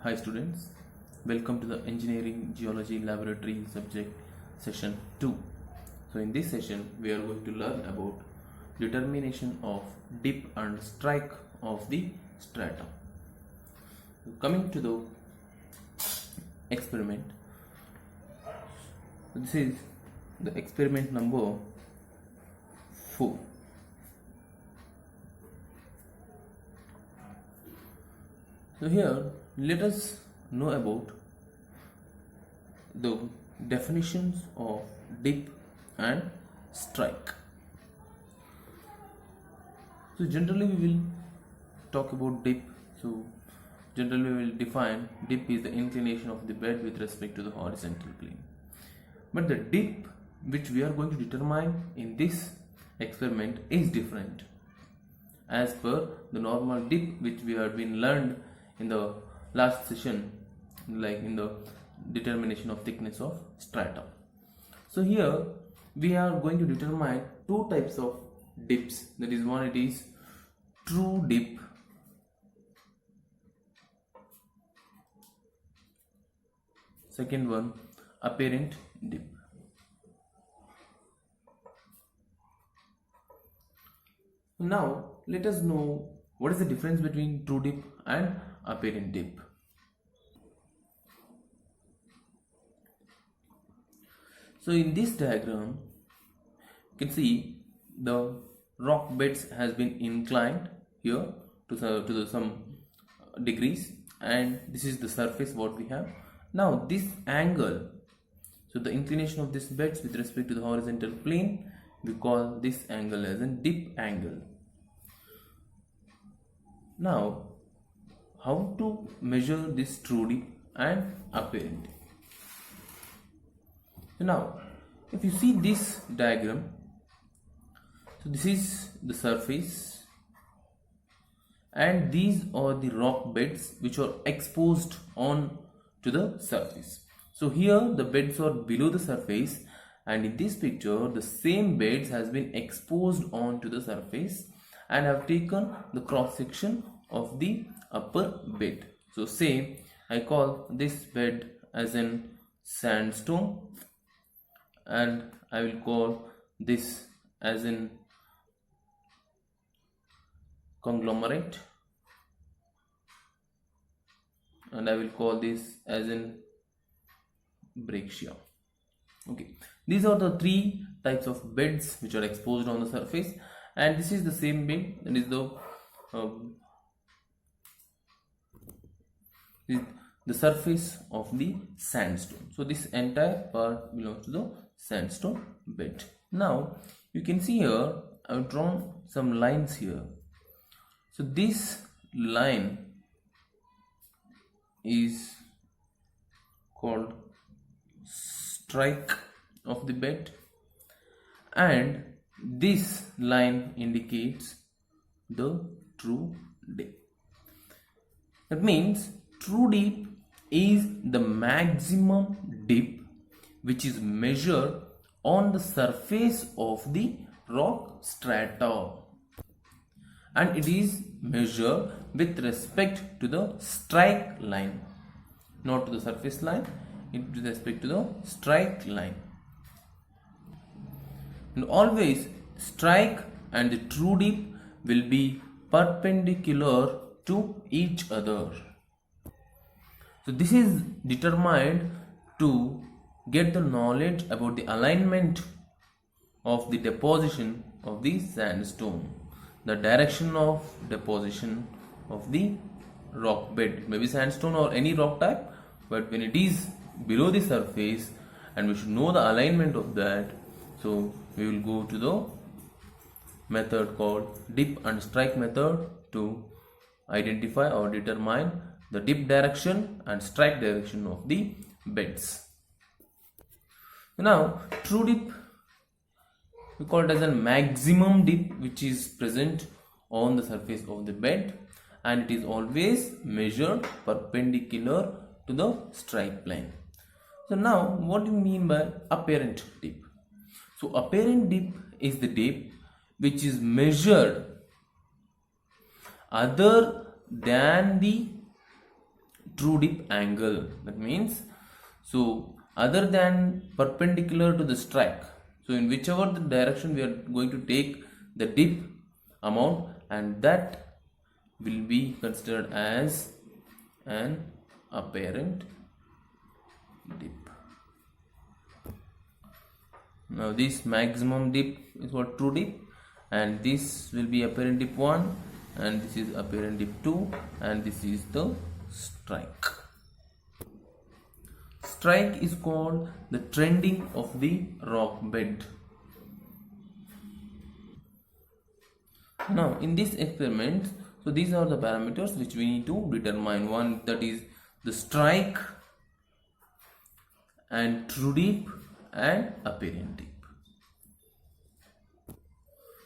Hi students, welcome to the Engineering Geology Laboratory subject session 2. So in this session we are going to learn about determination of dip and strike of the strata. Coming to the experiment, this is the experiment number 4. So here let us know about the definitions of dip and strike. So generally we will talk about dip. So generally we will define dip is the inclination of the bed with respect to the horizontal plane. But the dip which we are going to determine in this experiment is different as per the normal dip which we have been learned in the last session, like in the determination of thickness of strata. So here we are going to determine two types of dips. That is, one, it is true dip, second one, apparent dip. Now let us know what is the difference between true dip and apparent dip. So in this diagram you can see the rock beds has been inclined here to some degrees, and this is the surface what we have. Now this angle, so the inclination of these beds with respect to the horizontal plane, we call this angle as a dip angle. Now how to measure this true dip and apparent dip? So now if you see this diagram, so this is the surface and these are the rock beds which are exposed on to the surface. So here the beds are below the surface, and in this picture the same beds has been exposed on to the surface and have taken the cross section of the upper bed. So say I call this bed as in sandstone, and I will call this as in conglomerate, and I will call this as in breccia. Okay, these are the three types of beds which are exposed on the surface, and this is the same bed, that is the surface of the sandstone. So this entire part belongs to the sandstone bed. Now you can see here I have drawn some lines here. So this line is called strike of the bed, and this line indicates the true dip. That means true dip is the maximum dip which is measured on the surface of the rock strata, and it is measured with respect to the strike line, not to the surface line, with respect to the strike line. And always strike and the true dip will be perpendicular to each other. So this is determined to get the knowledge about the alignment of the deposition of the sandstone, the direction of deposition of the rock bed, maybe sandstone or any rock type, but when it is below the surface and we should know the alignment of that, so we will go to the method called dip and strike method to identify or determine the dip direction and strike direction of the beds. Now true dip we call it as a maximum dip which is present on the surface of the bed, and it is always measured perpendicular to the strike plane. So now what do you mean by apparent dip? So apparent dip is the dip which is measured other than the true dip angle. That means, so other than perpendicular to the strike, so in whichever the direction we are going to take the dip amount, and that will be considered as an apparent dip. Now this maximum dip is called true dip, and this will be apparent dip 1, and this is apparent dip 2, and this is the strike. Strike is called the trending of the rock bed. Now in this experiment, so these are the parameters which we need to determine. One, that is the strike and true dip and apparent dip.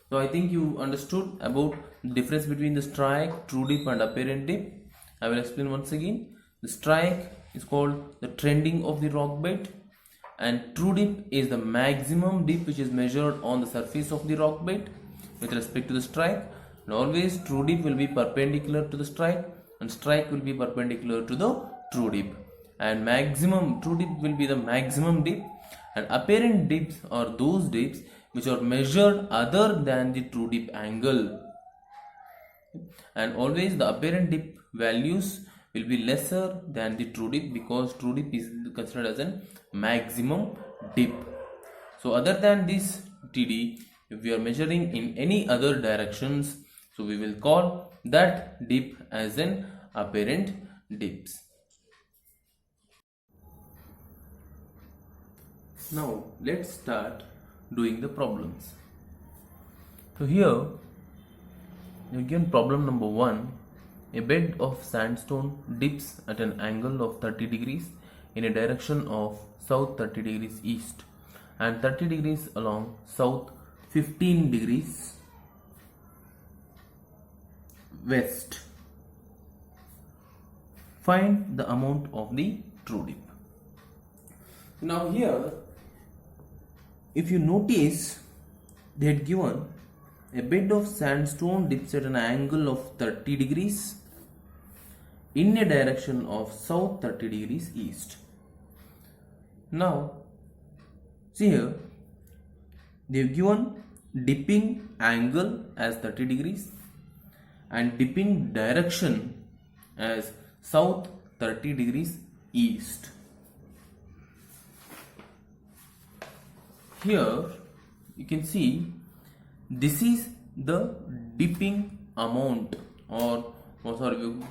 So I think you understood about the difference between the strike, true dip and apparent dip. I will explain once again. The strike is called the trending of the rock bed, and true dip is the maximum dip which is measured on the surface of the rock bed with respect to the strike. And always true dip will be perpendicular to the strike, and strike will be perpendicular to the true dip, and maximum true dip will be the maximum dip, and apparent dips are those dips which are measured other than the true dip angle. And always the apparent dip values will be lesser than the true dip, because true dip is considered as a maximum dip. So other than this TD, if we are measuring in any other directions, so we will call that dip as an apparent dips. Now let's start doing the problems. So here you are given problem number 1. A bed of sandstone dips at an angle of 30 degrees in a direction of south 30 degrees east and 30 degrees along south 15 degrees west. Find the amount of the true dip. Now here, if you notice, they had given a bed of sandstone dips at an angle of 30 degrees in a direction of south 30 degrees east. Now see here, they have given dipping angle as 30 degrees and dipping direction as south 30 degrees east. Here you can see this is the dipping amount, or we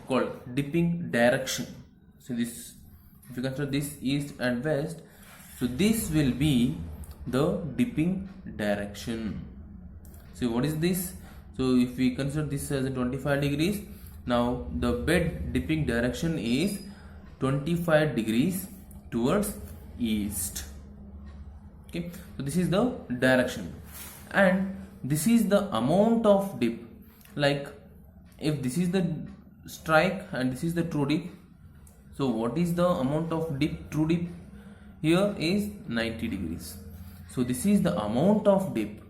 call dipping direction. So this, if you consider this east and west, so this will be the dipping direction. So what is this? So if we consider this as a 25 degrees, now the bed dipping direction is 25 degrees towards east. Okay, so this is the direction, and this is the amount of dip. Like if this is the strike and this is the true dip, so what is the amount of dip? True dip here is 90 degrees. So this is the amount of dip,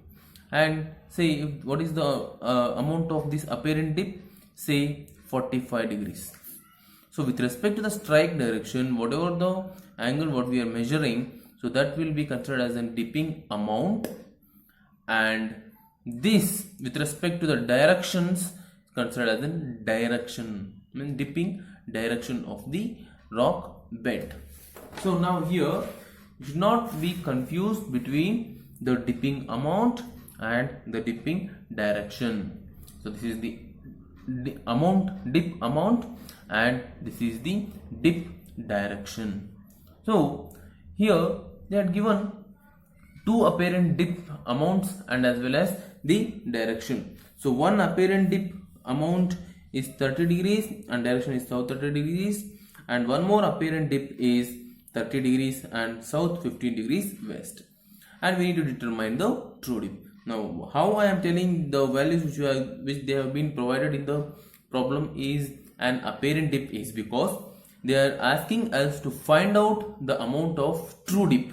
and say if, what is the amount of this apparent dip? Say 45 degrees. So with respect to the strike direction, whatever the angle what we are measuring, so that will be considered as a dipping amount, and this with respect to the directions considered as a direction, means dipping direction of the rock bed. So now here you should not be confused between the dipping amount and the dipping direction. So this is the amount, dip amount, and this is the dip direction. So here they had given two apparent dip amounts and as well as the direction. So one apparent dip amount is 30 degrees and direction is south 30 degrees, and one more apparent dip is 30 degrees and south 15 degrees west, and we need to determine the true dip. Now how I am telling the values which they have been provided in the problem is an apparent dip is because they are asking us to find out the amount of true dip.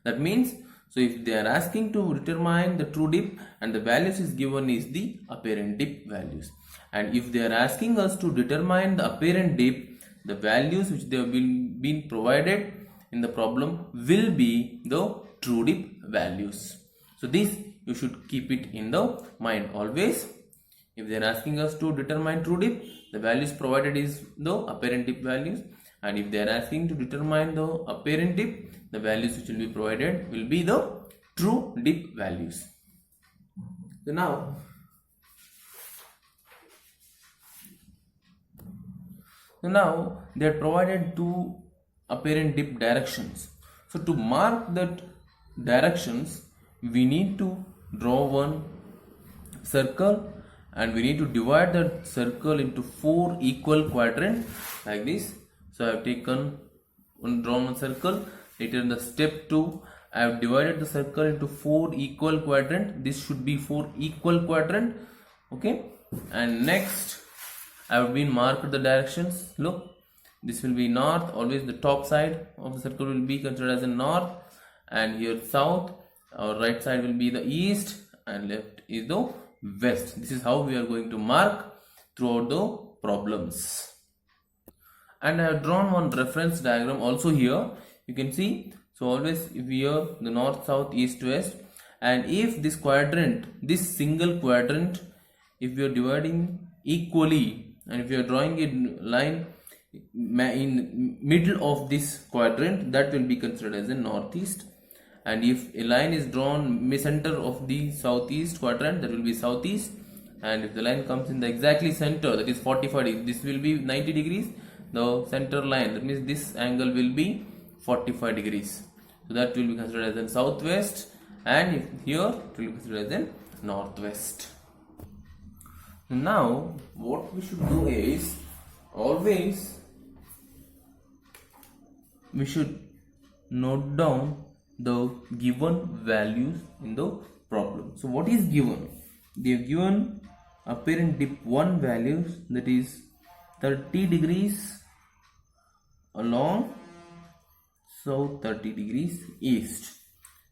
That means, so if they are asking to determine the true dip and the values is given is the apparent dip values, and if they are asking us to determine the apparent dip the values which they have been provided in the problem will be the true dip values. So this you should keep it in the mind always. If they are asking us to determine true dip, the values provided is the apparent dip values, and if they are asking to determine the apparent dip, the values which will be provided will be the true dip values. So now they are provided two apparent dip directions. So to mark that directions, we need to draw one circle, and we need to divide that circle into 4 equal quadrants like this. So I have drawn one circle. Later in the step 2, I have divided the circle into 4 equal quadrants. This should be 4 equal quadrants. Okay, and next I have been marked the directions. Look, this will be north. Always the top side of the circle will be considered as a north, and here south. Our right side will be the east, and left is the west. This is how we are going to mark throughout the problems. And I have drawn one reference diagram also here. You can see. So always if we have the north, south, east, west, and if this quadrant, this single quadrant, if we are dividing equally, and if you are drawing a line in middle of this quadrant, that will be considered as a northeast. And if a line is drawn center of the southeast quadrant, that will be southeast. And if the line comes in the exactly center, that is 45 degrees, this will be 90 degrees. The center line, that means this angle will be 45 degrees. So that will be considered as a southwest, and if here it will be considered as a northwest. Now what we should do is, always we should note down the given values in the problem. So what is given? They have given apparent dip 1 values, that is 30 degrees along south, 30 degrees east,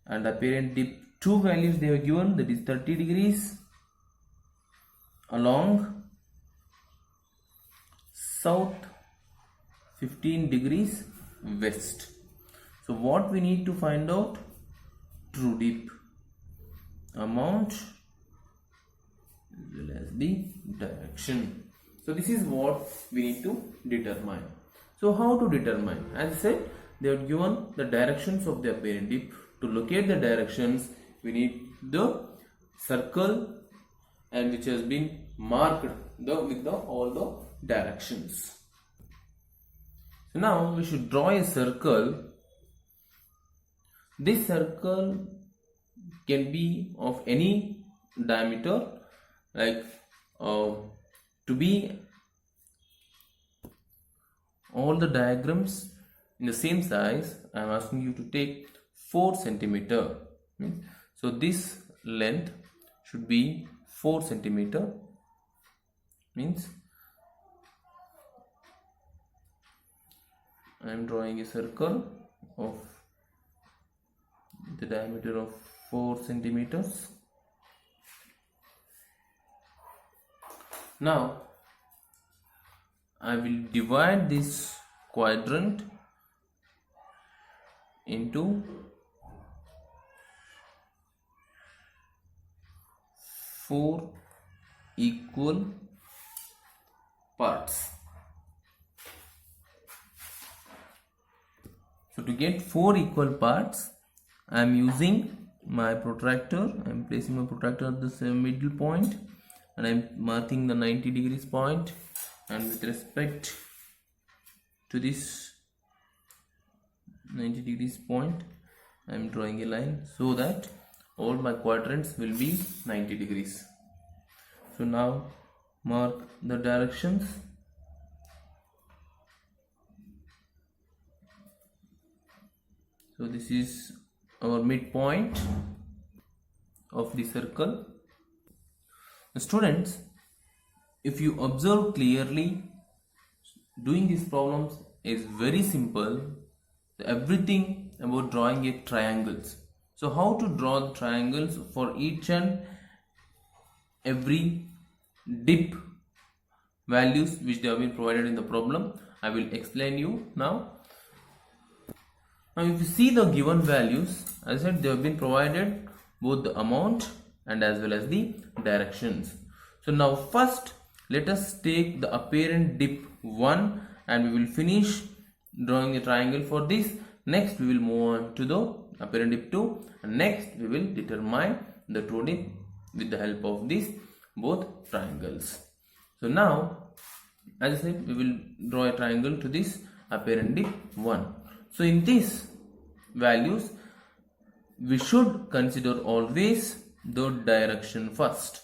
and apparent dip 2 values they have given, that is 30 degrees along south, 15 degrees west. So what we need to find out? True dip amount as well as the direction. So this is what we need to determine. So how to determine? As I said, they are given the directions of the apparent dip. To locate the directions, we need the circle, and which has been marked with all the directions. So now we should draw a circle. This circle can be of any diameter, like to be all the diagrams in the same size, I am asking you to take 4 centimeter. So this length should be 4 centimeter. Means I am drawing a circle of the diameter of 4 centimeters. Now I will divide this quadrant into 4 equal parts. So to get 4 equal parts, I am using my protractor. I am placing my protractor at the middle point, and I am marking the 90 degrees point, and with respect to this 90 degrees point, I am drawing a line so that all my quadrants will be 90 degrees. So now mark the directions. So this is our midpoint of the circle. Students, if you observe clearly, doing these problems is very simple. Everything about drawing a triangles. So how to draw the triangles for each and every dip values which they have been provided in the problem, I will explain you now. Now if you see the given values, as I said, they have been provided both the amount and as well as the directions. So now first let us take the apparent dip 1 and we will finish drawing a triangle for this. Next we will move on to the apparent dip 2 and next we will determine the true dip with the help of these both triangles. So now, as I said, we will draw a triangle to this apparent dip 1. So in these values, we should consider always the direction first.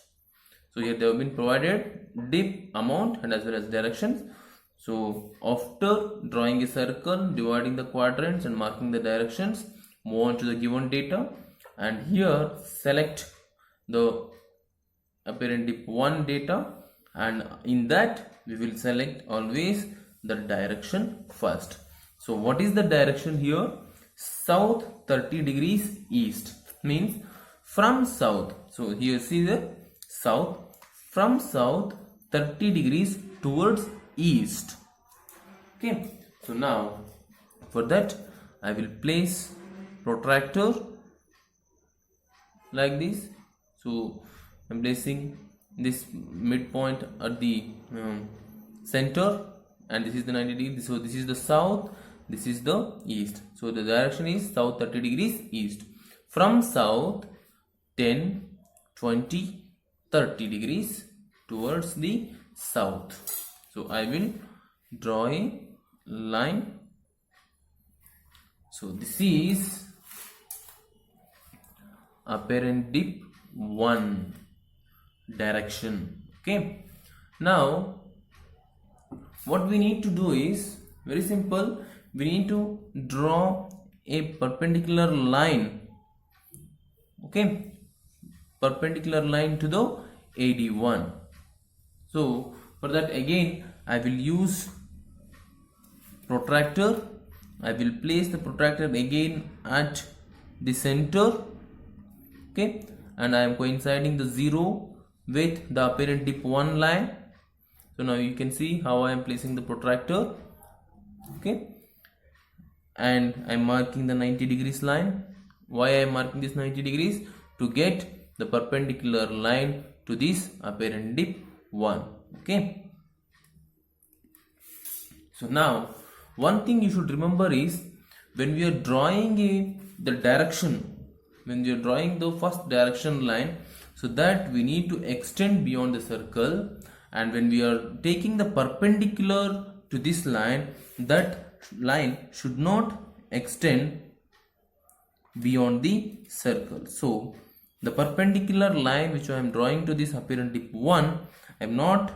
So here they have been provided dip, amount and as well as directions. So after drawing a circle, dividing the quadrants and marking the directions, move on to the given data and here select the apparent dip 1 data, and in that we will select always the direction first. So what is the direction here? South 30 degrees east means from south. So here see the south, from south 30 degrees towards east. Okay, so now for that I will place protractor like this. So I'm placing this midpoint at the center and this is the 90 degrees. So this is the south, this is the east. So the direction is south 30 degrees east. From south 10, 20, 30 degrees towards the south. So I will draw a line. So this is apparent dip 1 direction. Okay, now what we need to do is very simple. We need to draw a perpendicular line. Okay, perpendicular line to the AD1. So for that again I will use protractor. I will place the protractor again at the center. Okay, and I am coinciding the 0 with the apparent dip 1 line. So now you can see how I am placing the protractor. Okay, and I am marking the 90 degrees line. Why I am marking this 90 degrees? To get the perpendicular line to this apparent dip 1. Okay, so now one thing you should remember is when we are drawing the direction, when we are drawing the first direction line, so that we need to extend beyond the circle, and when we are taking the perpendicular to this line, that line should not extend beyond the circle. So the perpendicular line which I am drawing to this apparent dip 1, I am not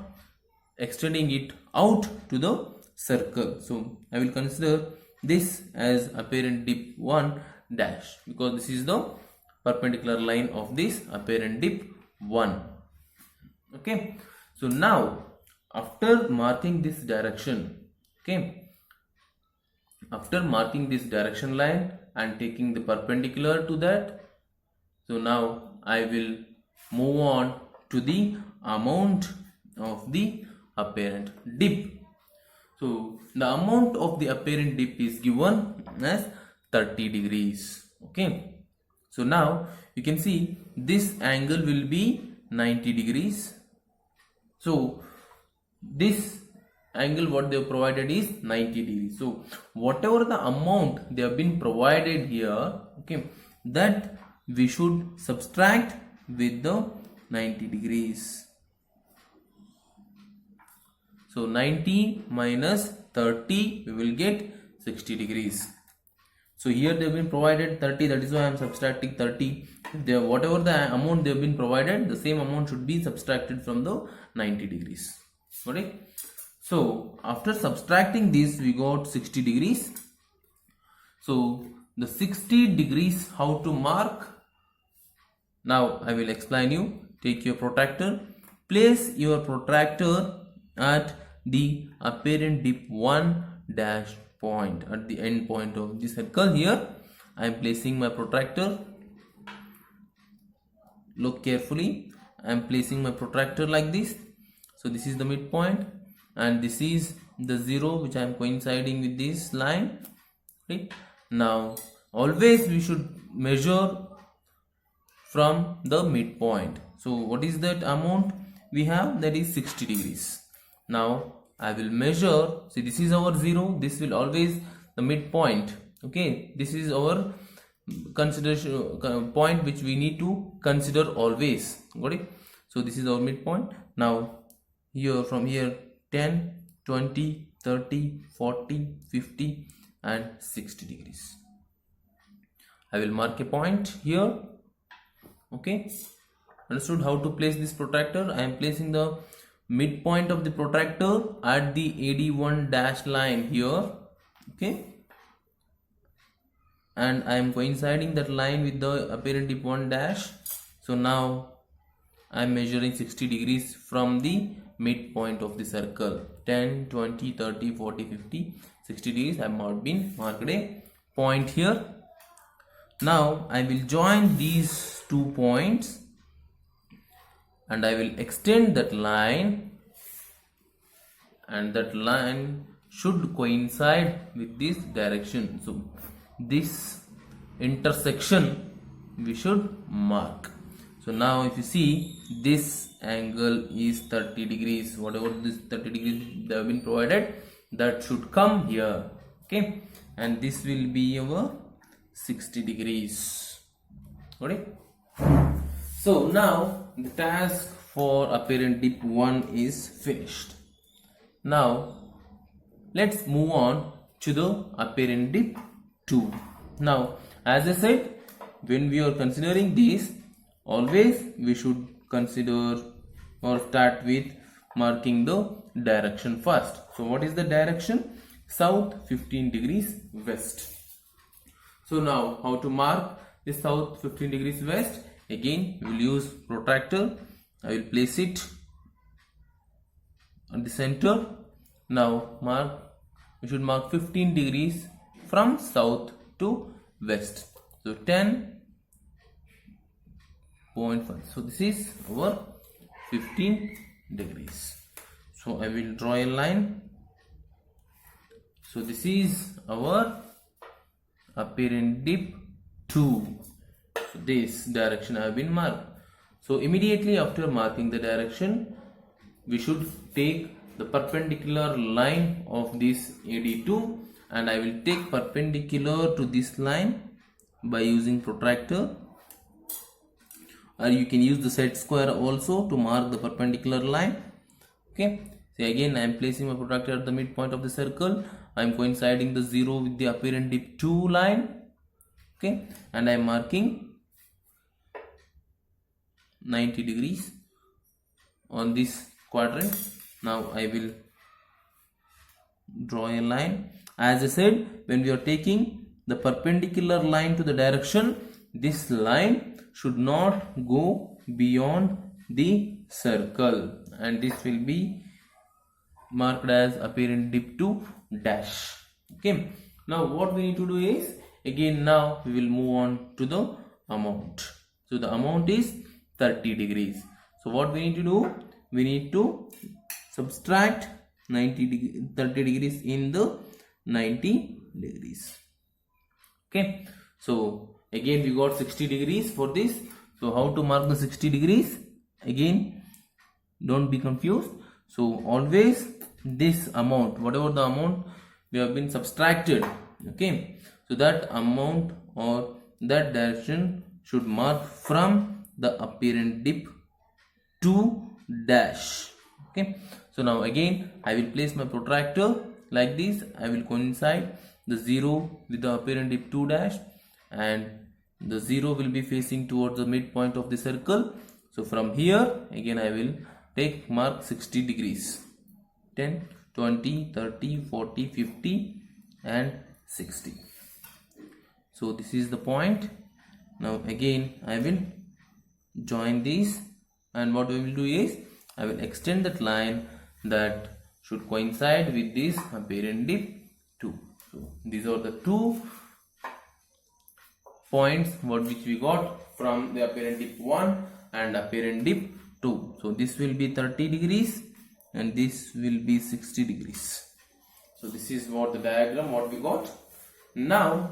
extending it out to the circle. So I will consider this as apparent dip 1 dash, because this is the perpendicular line of this apparent dip 1. Okay, so now after marking this direction, okay, after marking this direction line and taking the perpendicular to that, so now I will move on to the amount of the apparent dip. So the amount of the apparent dip is given as 30 degrees. Okay, so now you can see this angle will be 90 degrees. So this angle what they have provided is 90 degrees. So whatever the amount they have been provided here, okay, that we should subtract with the 90 degrees. So 90 minus 30, we will get 60 degrees. So here they have been provided 30, that is why I am subtracting 30. Whatever the amount they have been provided, the same amount should be subtracted from the 90 degrees. Got it? So after subtracting this, we got 60 degrees. So the 60 degrees, how to mark? Now I will explain you. Take your protractor, place your protractor at the apparent dip 1 dash point, at the end point of the circle. Here I am placing my protractor. Look carefully. I am placing my protractor like this. So this is the midpoint and this is the 0 which I am coinciding with this line. Right? Now always we should measure from the midpoint. So what is that amount we have? That is 60 degrees. Now I will measure. See, this is our 0. This will always the midpoint. Okay, this is our consideration point which we need to consider always. Got it? So this is our midpoint. Now here, from here, 10, 20, 30, 40, 50 and 60 degrees. I will mark a point here. Okay, understood how to place this protractor? I am placing the midpoint of the protractor at the AD1 dash line here. Okay, and I am coinciding that line with the apparent dip 1 dash. So now I am measuring 60 degrees from the midpoint of the circle. 10, 20, 30, 40, 50, 60 degrees. I have been marked a point here. Now I will join these 2 points and I will extend that line, and that line should coincide with this direction. So this intersection we should mark. So now if you see, this angle is 30 degrees. Whatever this 30 degrees they have been provided, that should come here. Okay, and this will be our 60 degrees. Okay, so now the task for apparent dip 1 is finished. Now let's move on to the apparent dip 2. Now as I said, when we are considering this, always we should consider or start with marking the direction first. So what is the direction? South 15 degrees west. So now how to mark this south 15 degrees west? Again we will use protractor. I will place it at the center. Now we should mark 15 degrees from south to west. So 10.5. So this is our 15 degrees. So I will draw a line. So this is our apparent dip 2. So this direction I have been marked. So immediately after marking the direction, we should take the perpendicular line of this AD2, and I will take perpendicular to this line by using protractor, or you can use the set square also to mark the perpendicular line. Okay, so again I am placing my protractor at the midpoint of the circle. I am coinciding the 0 with the apparent dip 2 line. Okay, and I am marking 90 degrees on this quadrant. Now I will draw a line. As I said, when we are taking the perpendicular line to the direction, this line should not go beyond the circle, and this will be marked as apparent dip 2 dash. Okay, now what we need to do is, again now we will move on to the amount. So the amount is 30 degrees. So what we need to do, we need to subtract 30 degrees in the 90 degrees. Okay, so again we got 60 degrees for this. So how to mark the 60 degrees? Again, don't be confused. So always this amount, whatever the amount we have been subtracted, okay, so that amount or that direction should mark from the apparent dip 2 dash. Okay, so now again I will place my protractor like this. I will coincide the 0 with the apparent dip 2 dash, and the 0 will be facing towards the midpoint of the circle. So from here again I will take mark 60 degrees. 10, 20, 30, 40, 50 and 60. So this is the point. Now again I will join these, and what we will do is I will extend that line that should coincide with this apparent dip 2. So these are the 2 points which we got from the apparent dip 1 and apparent dip 2. So this will be 30 degrees and this will be 60 degrees. So this is what the diagram what we got. Now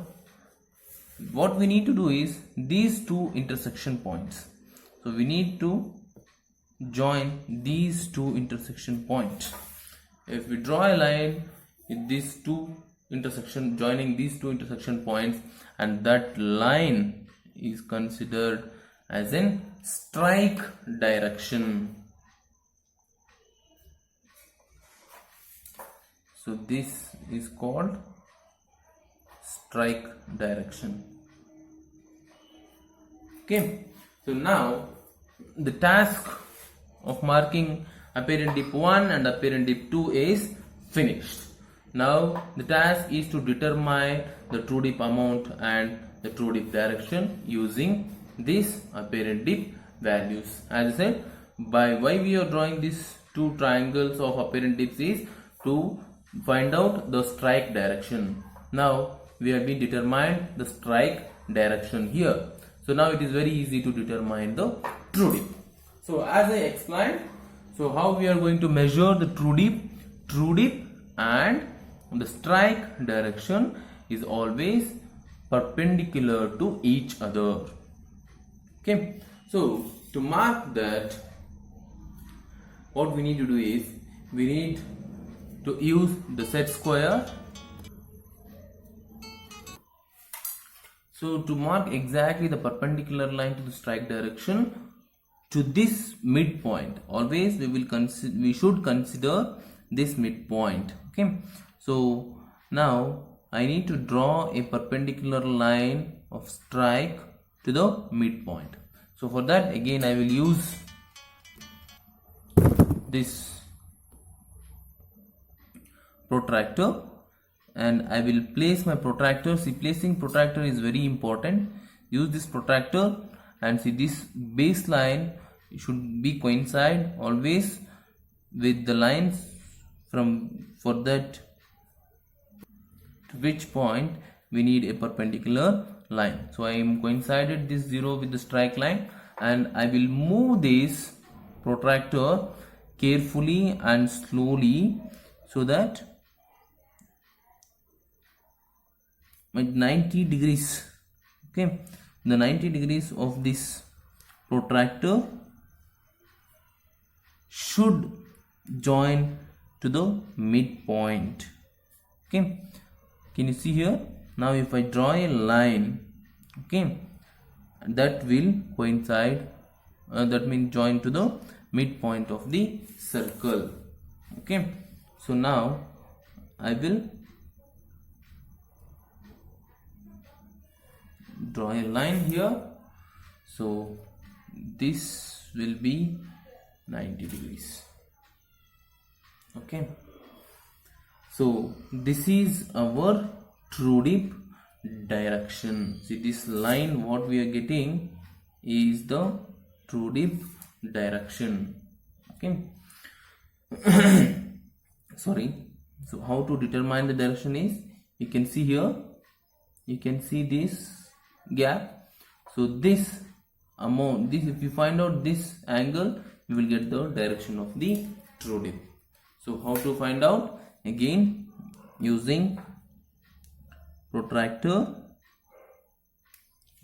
what we need to do is these two intersection points. So we need to join these two intersection points. If we draw a line with these two intersection, joining these two intersection points, and that line is considered as in strike direction. So this is called strike direction. Okay, so now the task of marking apparent dip 1 and apparent dip 2 is finished. Now the task is to determine the true dip amount and the true dip direction using this apparent dip values. As I said, by why we are drawing these two triangles of apparent dips is to find out the strike direction. Now we have been determined the strike direction here. So now it is very easy to determine the true dip. So as I explained, so how we are going to measure the true dip and the strike direction is always perpendicular to each other. Okay, so to mark that, what we need to do is we need to use the set square. So to mark exactly the perpendicular line to the strike direction to this midpoint, always we should consider this midpoint. Okay, so now I need to draw a perpendicular line of strike to the midpoint. So for that, again I will use this protractor and I will place my protractor. See, placing protractor is very important. Use this protractor and see this baseline should be coincide always with the lines for that to which point we need a perpendicular line. So I am coincided this 0 with the strike line and I will move this protractor carefully and slowly so that my 90 degrees, okay, the 90 degrees of this protractor should join to the midpoint. Okay, can you see here? Now if I draw a line, okay, that will coincide, that means join to the midpoint of the circle. Okay, so now I will draw a line here. So this will be 90 degrees. Okay, so this is our true dip direction. See, this line what we are getting is the true dip direction. Okay, sorry. So how to determine the direction is, you can see here, you can see this gap. So this amount, this, if you find out this angle, you will get the direction of the true dip. So how to find out? Again using protractor.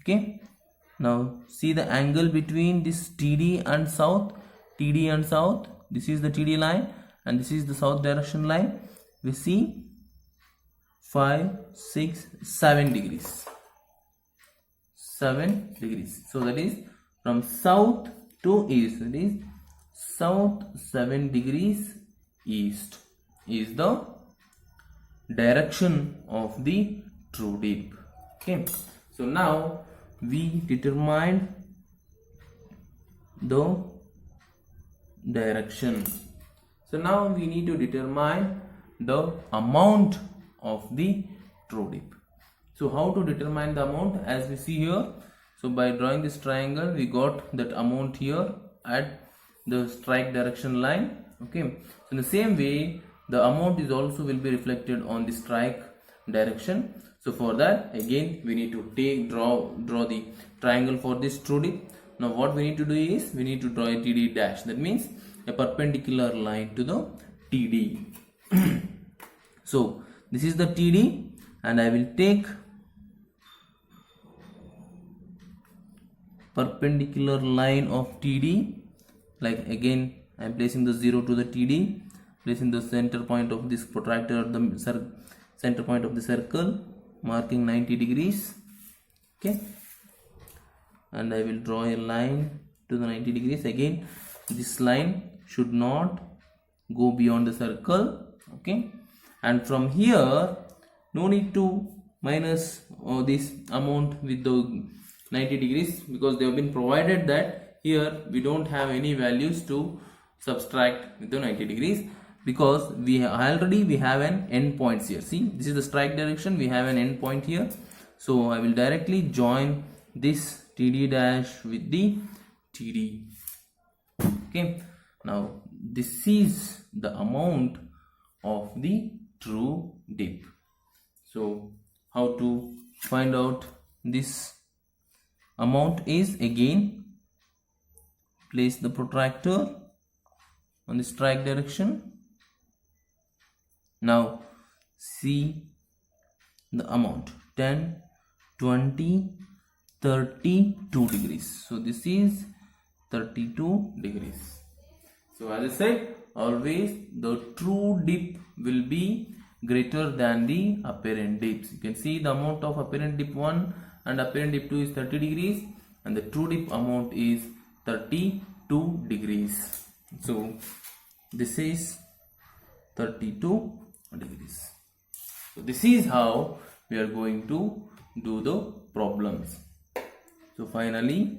Okay, now see the angle between this TD and south. This is the TD line and this is the south direction line. We see 5, 6, 7 degrees. 7 degrees. So that is from south to east. That is south 7 degrees east is the direction of the true dip. Okay, so now we determined the direction. So now we need to determine the amount of the true dip. So how to determine the amount? As we see here, so by drawing this triangle we got that amount here at the strike direction line. Okay, so in the same way the amount is also will be reflected on the strike direction. So for that, again we need to draw the triangle for this true dip. Now what we need to do is we need to draw a TD dash, that means a perpendicular line to the TD. So this is the TD, and I will take perpendicular line of TD. Like again, I am placing the 0 to the TD, placing the center point of this protractor at the center point of the circle, marking 90 degrees. Okay, and I will draw a line to the 90 degrees. Again, this line should not go beyond the circle. Okay, and from here, no need to minus this amount with the 90 degrees, because they have been provided that here we don't have any values to subtract with the 90 degrees, because we already have an end point here. See, this is the strike direction, we have an end point here. So I will directly join this TD dash with the TD. Okay, now this is the amount of the true dip. So how to find out this amount is, again, place the protractor on the strike direction. Now see the amount: 10, 20, 32 degrees. So this is 32 degrees. So as I said, always the true dip will be greater than the apparent dips. You can see the amount of apparent dip 1 and apparent dip 2 is 30 degrees, and the true dip amount is 32 degrees. So this is 32 degrees. So this is how we are going to do the problems. So finally,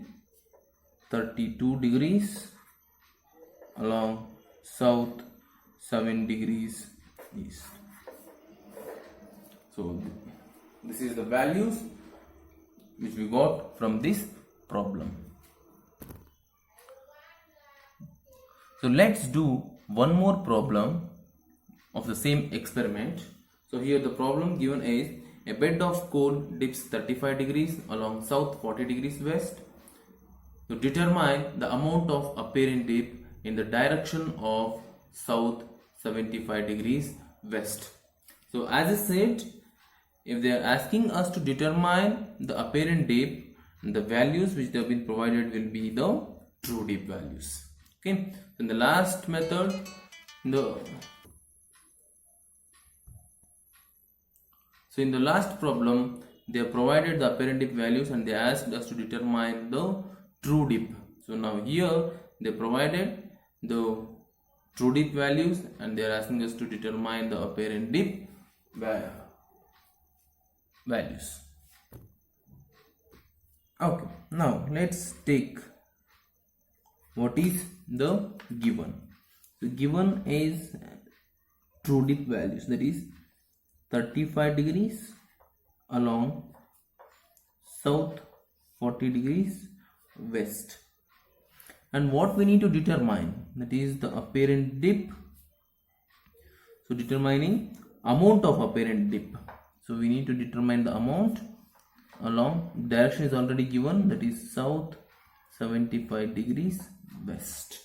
32 degrees along south, 7 degrees east. So this is the values which we got from this problem. So let's do one more problem of the same experiment. So here the problem given is a bed of coal dips 35 degrees along south, 40 degrees west. To determine the amount of apparent dip in the direction of south, 75 degrees west. So as I said, if they are asking us to determine the apparent dip, the values which they have been provided will be the true dip values. Okay, in the last method, in the last problem, they have provided the apparent dip values and they asked us to determine the true dip. So now here they provided the true dip values and they are asking us to determine the apparent dip values. Okay, now let's take what is the given. The given is true dip values, that is 35 degrees along south, 40 degrees west. And what we need to determine, that is the apparent dip. So determining amount of apparent dip. So we need to determine the amount along, direction is already given, that is south, 75 degrees west.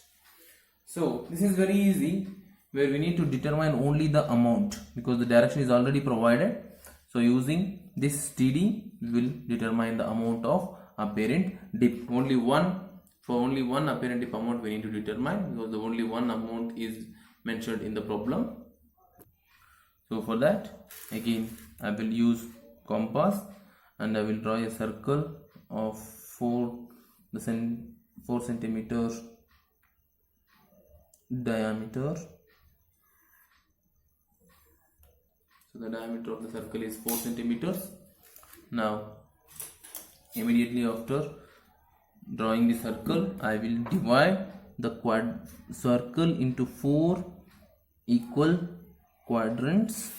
So this is very easy, where we need to determine only the amount because the direction is already provided. So using this TD, we will determine the amount of apparent dip. For only one apparent dip amount we need to determine, because the only one amount is mentioned in the problem. So for that, again I will use compass and I will draw a circle of 4 centimeter diameter. So the diameter of the circle is 4 centimeters. Now immediately after drawing the circle, I will divide the circle into 4 equal quadrants.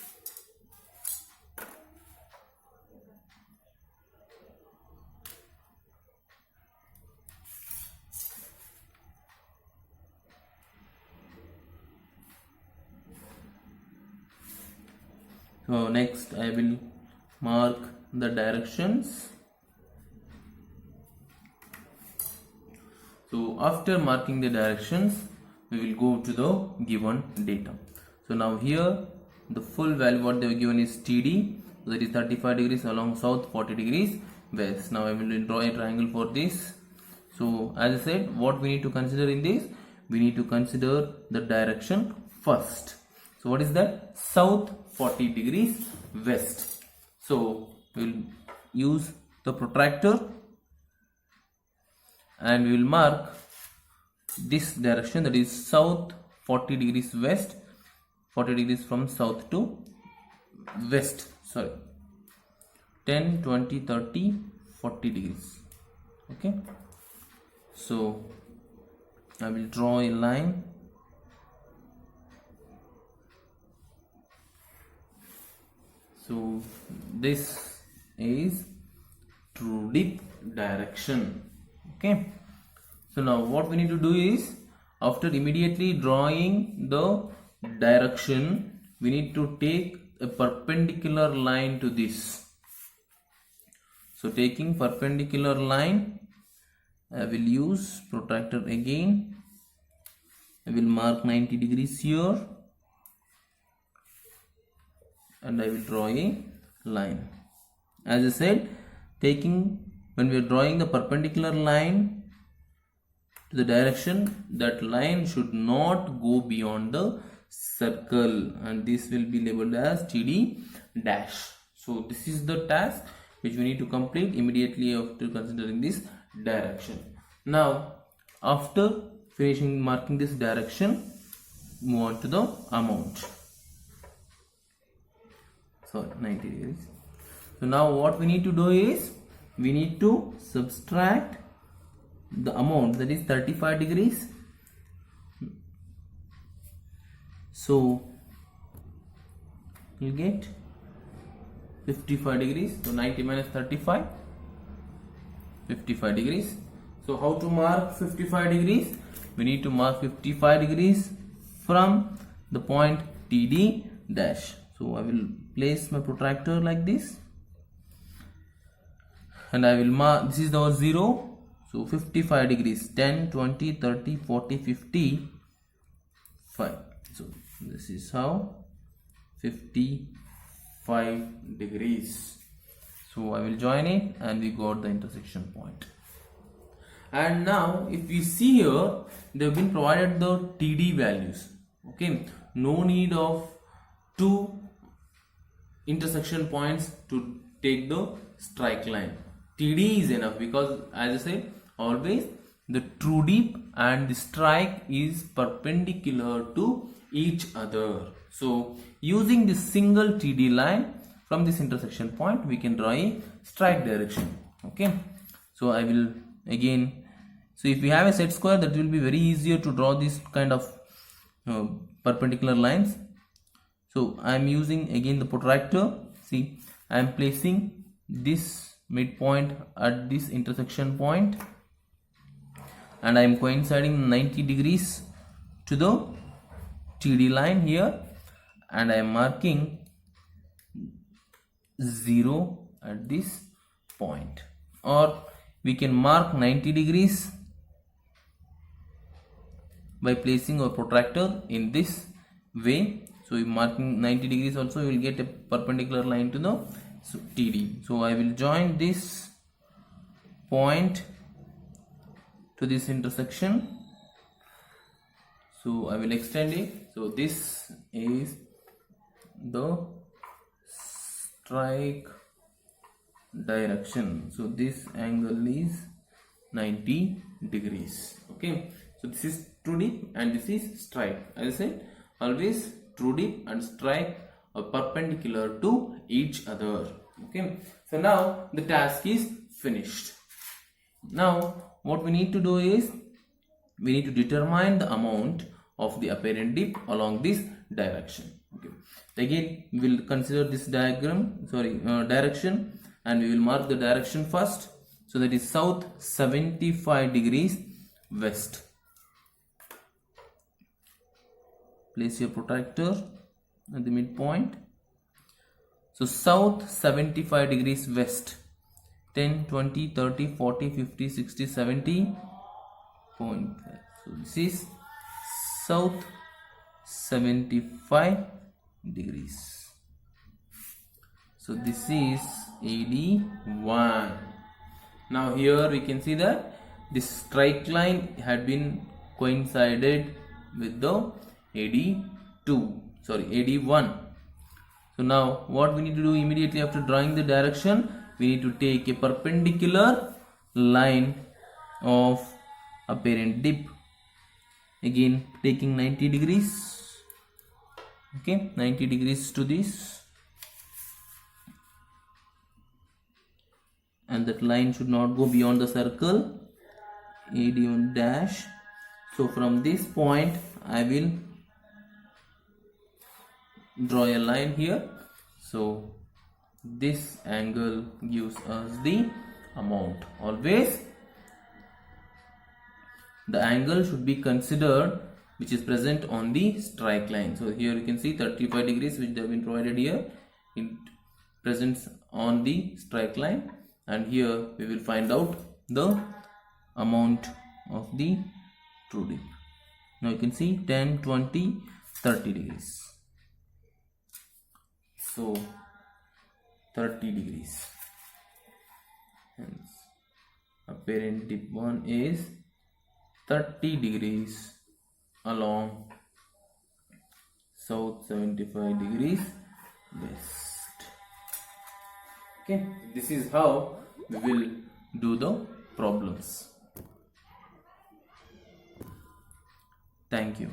So next I will mark the directions. So after marking the directions, we will go to the given data. So now here the full value what they have given is TD, so that is 35 degrees along south, 40 degrees west. Now I will draw a triangle for this. So as I said, what we need to consider in this, we need to consider the direction first. So what is that? South 40 degrees west. So we will use the protractor and we will mark this direction, that is south 40 degrees west, 40 degrees from south to west, sorry, 10, 20, 30, 40 degrees. Okay, so I will draw a line. So this is true dip direction. Okay, so now what we need to do is, after immediately drawing the direction, we need to take a perpendicular line to this. So taking perpendicular line, I will use protractor again. I will mark 90 degrees here and I will draw a line. As I said, when we are drawing the perpendicular line to the direction, that line should not go beyond the circle, and this will be labeled as TD dash. So this is the task which we need to complete immediately after considering this direction. Now after finishing marking this direction, move on to the amount. So 90 degrees. So now what we need to do is, we need to subtract the amount, that is 35 degrees. So you get 55 degrees. So 90 minus 35, 55 degrees. So how to mark 55 degrees? We need to mark 55 degrees from the point TD dash. So I will place my protractor like this and I will mark, this is the 0. So 55 degrees, 10, 20, 30, 40, 50, 5. So this is how 55 degrees. So I will join it and we got the intersection point. And now if we see here, they have been provided the TD values. Okay, no need of two intersection points to take the strike line. TD is enough, because as I said, always the true dip and the strike is perpendicular to each other. So using this single TD line from this intersection point, we can draw a strike direction. Okay, so I will again, so if we have a set square, that will be very easier to draw this kind of perpendicular lines. So I am using again the protractor. See, I am placing this midpoint at this intersection point and I am coinciding 90 degrees to the TD line here, and I am marking 0 at this point, or we can mark 90 degrees by placing our protractor in this way. So marking 90 degrees also, you will get a perpendicular line to the TD. So I will join this point to this intersection. So I will extend it. So this is the strike direction. So this angle is 90 degrees. Okay, so this is true dip and this is strike. As I said, always true dip and strike are perpendicular to each other. Okay, so now the task is finished. Now what we need to do is, we need to determine the amount of the apparent dip along this direction. Okay, again we will consider this direction, and we will mark the direction first. So that is south 75 degrees west. Place your protractor at the midpoint. So south 75 degrees west, 10, 20, 30, 40, 50, 60, 70, 0.5. So this is south 75 degrees. So this is AD1. Now here we can see that this strike line had been coincided with the AD1. So now what we need to do immediately after drawing the direction, we need to take a perpendicular line of apparent dip, again taking 90 degrees. Okay, 90 degrees to this, and that line should not go beyond the circle AD1 dash. So from this point I will draw a line here. So this angle gives us the amount. Always the angle should be considered which is present on the strike line. So here you can see 35 degrees which have been provided here. It presents on the strike line, and here we will find out the amount of the true dip. Now you can see 10, 20, 30 degrees. So 30 degrees. Hence apparent dip 1 is 30 degrees along south, 75 degrees west. Okay, this is how we will do the problems. Thank you.